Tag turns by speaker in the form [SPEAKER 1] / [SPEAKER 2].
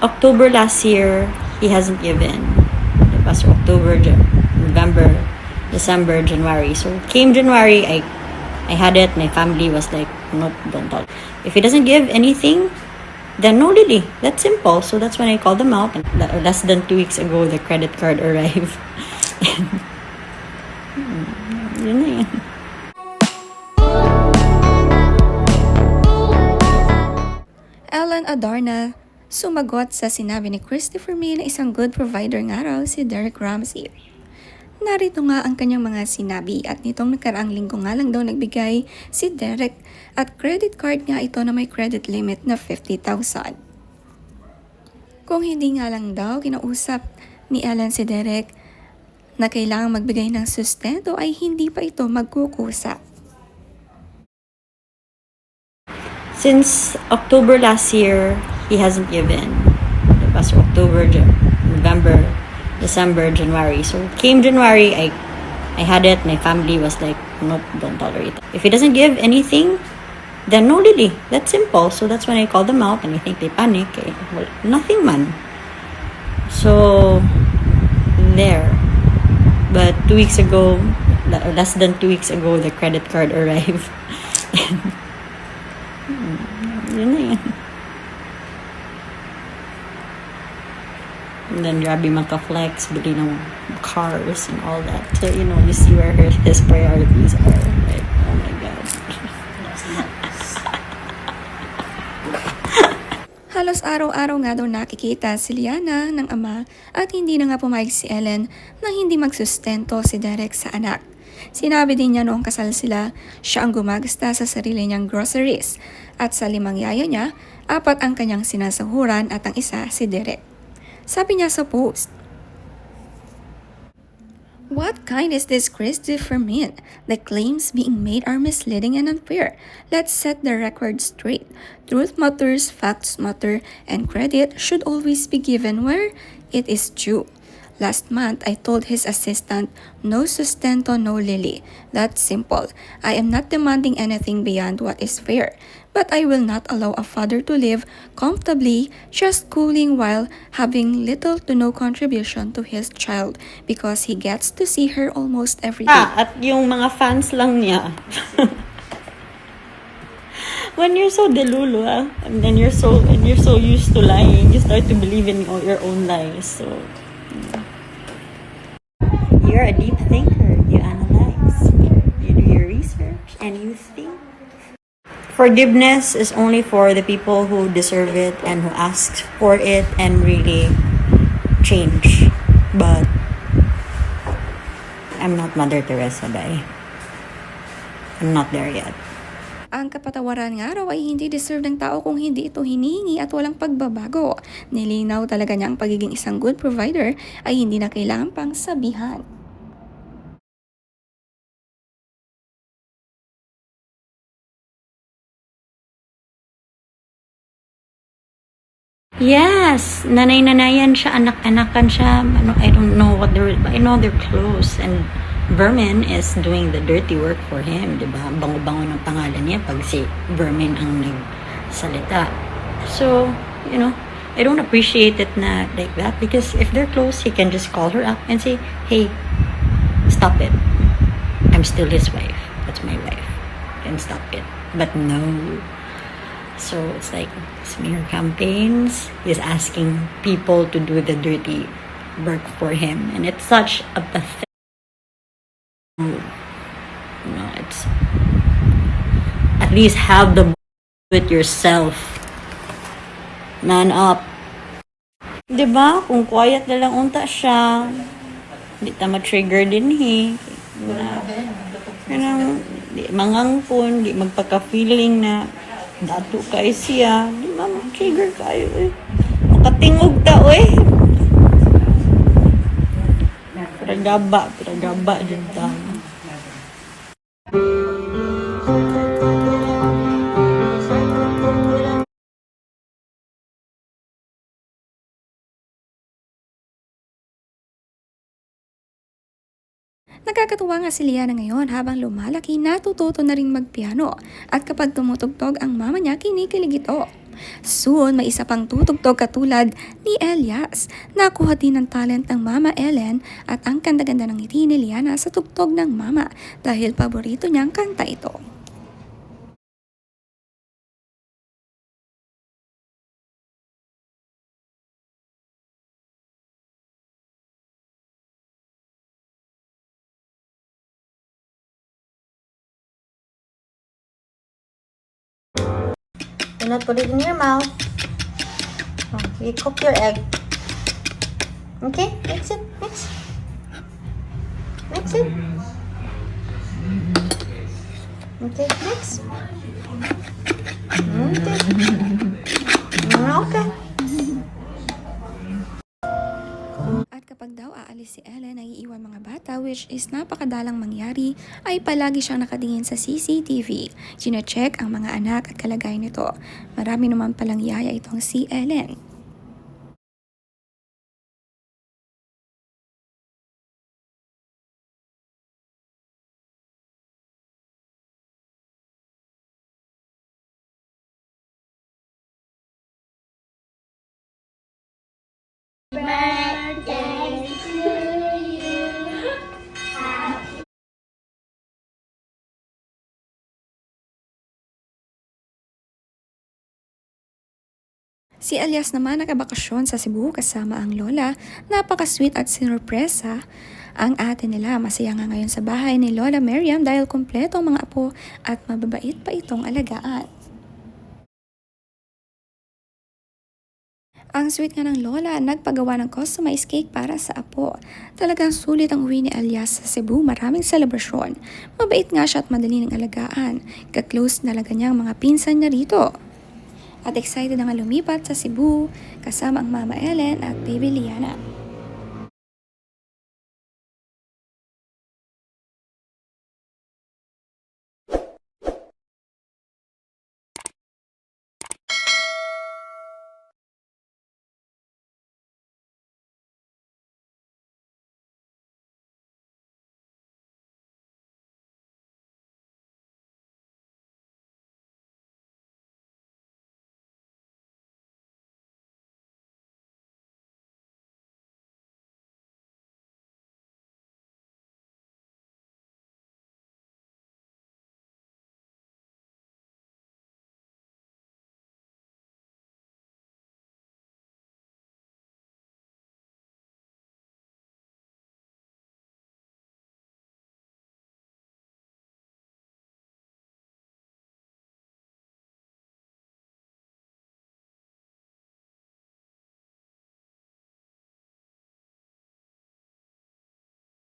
[SPEAKER 1] October last year, he hasn't given. Diba? So October, November, December, January. So came January, I had it. My family was like, nope, don't talk. If he doesn't give anything, then no lily. That's simple. So that's when I called them out. And less than 2 weeks ago, the credit card arrived. Yun na yan.
[SPEAKER 2] Ellen Adarna sumagot sa sinabi ni Christopher May na isang good provider nga raw si Derek Ramsey. Narito nga ang kanyang mga sinabi at nitong nakaraang linggo nga lang daw nagbigay si Derek at credit card nga ito na may credit limit na 50,000. Kung hindi nga lang daw kinausap ni Ellen si Derek na kailangang magbigay ng sustento ay hindi pa ito magkukusa.
[SPEAKER 1] Since October last year, he hasn't given. Diba? So October, November, December, January. So came January, I had it. My family was like, nope, don't tolerate it. If he doesn't give anything, then no lily. That's simple. So that's when I called them out, and I think they panic. Well, nothing man. So there. But 2 weeks ago, less than 2 weeks ago, the credit card arrived. Yun na yan. And then grabe maka-flex, bili ng cars and all that. So, you see where his priorities are. Like, oh my God.
[SPEAKER 2] Halos araw-araw nga daw nakikita si Liana ng ama at hindi na nga pumayag si Ellen na hindi magsustento si Derek sa anak. Sinabi din niya noong kasal sila, siya ang gumagasta sa sarili niyang groceries at sa 5 yaya niya, 4 ang kanyang sinasahuran at ang isa si Derek. Sabi niya sa post, "What kind is this Christopher Min? The claims being made are misleading and unfair. Let's set the record straight. Truth matters, facts matter, and credit should always be given where it is due. Last month, I told his assistant, no sustento, no lily. That's simple. I am not demanding anything beyond what is fair. But I will not allow a father to live comfortably just cooling while having little to no contribution to his child because he gets to see her almost every day."
[SPEAKER 1] At yung mga fans lang niya. When you're so delulu, and then you're so used to lying, you start to believe in all your own lies. So you're a deep thinker. You analyze, you do your research, and you think. Forgiveness is only for the people who deserve it and who ask for it and really change. But I'm not Mother Teresa, Day. I'm not there yet.
[SPEAKER 2] Ang kapatawaran nga raw ay hindi deserve ng tao kung hindi ito hinihingi at walang pagbabago. Nilinaw talaga niya ang pagiging isang good provider ay hindi na kailangan pang sabihan.
[SPEAKER 1] Yes, nanay-nanayan siya, anak-anakan siya. I don't know what but I know they're close. And Vermin is doing the dirty work for him, di ba? Bango-bango ng pangalan niya pag si Vermin ang nagsalita. So, I don't appreciate it na like that because if they're close, he can just call her up and say, hey, stop it. I'm still his wife. That's my wife. And stop it. But no. So it's like smear campaigns. He's asking people to do the dirty work for him, and it's such a pathetic move. It's at least have the with yourself. Man up. Diba? Kung quiet na lang unta siya, hindi ta ma-trigger din di mangangkon, di magpaka-feeling na dato kay siya, di ba trigger kayo makatingog ta piragaba din ta.
[SPEAKER 2] Nakakatuwa nga si Liana ngayon habang lumalaki natututo na rin magpiano at kapag tumutugtog ang mama niya kinikilig ito. Soon, may isa pang tutugtog katulad ni Elias. Nakuha din ng talent ng Mama Ellen at ang ganda-ganda ng ngiti ni Liana sa tugtog ng Mama dahil paborito niyang kanta ito.
[SPEAKER 1] Do not put it in your mouth. Oh, you cook your egg. Okay, mix it, mix. Mix it. Okay, mix. Okay. Okay.
[SPEAKER 2] At kapag daw aalis si Ellen ay iiwan mga bata, which is napakadalang mangyari, ay palagi siyang nakatingin sa CCTV. Gina-check ang mga anak at kalagayan nito. Marami naman palang yaya itong si Ellen. Si Elias naman nakabakasyon sa Cebu kasama ang lola. Napaka-sweet at sinurpresa ang ate nila. Masaya nga ngayon sa bahay ni Lola Miriam dahil kumpleto ang mga apo at mababait pa itong alagaan. Ang sweet nga ng lola, nagpagawa ng customized cake para sa apo. Talagang sulit ang uwi ni Elias sa Cebu, maraming selebrasyon. Mabait nga siya at madali ng alagaan. Ka-close talaga niya ang mga pinsan niya rito. At excited na nga lumipat sa Cebu kasama ang Mama Ellen at Baby Liana.